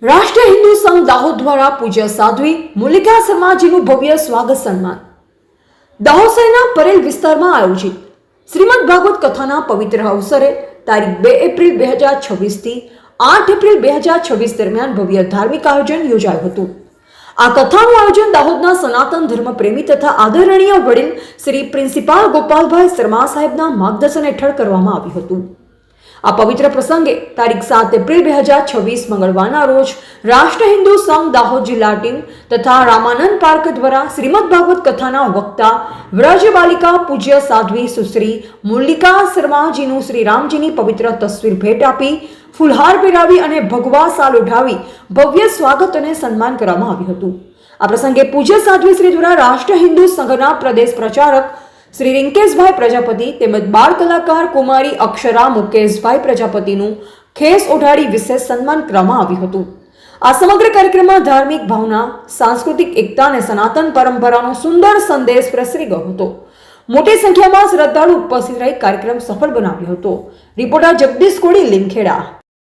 રાષ્ટ્રીય હિન્દુ સંઘ દાહોદ દ્વારા પૂજ્ય સાધ્વી મુલિકા શર્માજીનું ભવ્ય સ્વાગત સન્માન દાહોદ શહેરના પરેલ વિસ્તારમાં આયોજિત શ્રીમદ ભાગવત કથાના પવિત્ર અવસરે તારીખ 2 એપ્રિલ 2026 થી 8 એપ્રિલ 2026 દરમિયાન ભવ્ય ધાર્મિક આયોજન યોજાયું હતું। આ કથાનું આયોજન દાહોદના સનાતન ધર્મ પ્રેમી તથા આદરણીય વડીલ શ્રી પ્રિન્સિપાલ ગોપાલભાઈ શર્મા સાહેબના માર્ગદર્શન હેઠળ કરવામાં આવ્યું હતું। આ પવિત્ર પ્રસંગે તારીખ 7 એપ્રિલ 2026 મંગળવારના રોજ રાષ્ટ્રીય હિન્દુ સંઘ દાહોદ જિલ્લા ટીમ તથા રામાનંદ પાર્ક દ્વારા શ્રીમદ ભાગવત કથાના વક્તા વ્રજ બાલિકા પૂજ્ય સાધ્વી સુશ્રી મુલિકા શર્માજીનું શ્રી રામજીની પવિત્ર તસવીર ભેટ આપી ફૂલહાર પહેરાવી અને ભગવા સાલ ઓઢાવી ભવ્ય સ્વાગત અને સન્માન કરવામાં આવ્યું હતું। આ પ્રસંગે પૂજ્ય સાધ્વી શ્રી દ્વારા રાષ્ટ્રીય હિન્દુ સંઘના પ્રદેશ પ્રચારક શ્રી રિંકેશભાઈ પ્રજાપતિ તેમજ બાળ કલાકાર કુમારી અક્ષરા મુકેશભાઈ પ્રજાપતિનું ખેસ ઓઢાડી વિશેષ સન્માન કરવામાં આવ્યું હતું। આ સમગ્ર કાર્યક્રમમાં ધાર્મિક ભાવના, સાંસ્કૃતિક એકતા અને સનાતન પરંપરાનો સુંદર સંદેશ પ્રસરી ગયો હતો। મોટી સંખ્યામાં શ્રદ્ધાળુ ઉપસ્થિત રહી કાર્યક્રમ સફળ બનાવ્યો હતો। રિપોર્ટર જગદીશ કોડી, લીમખેડા।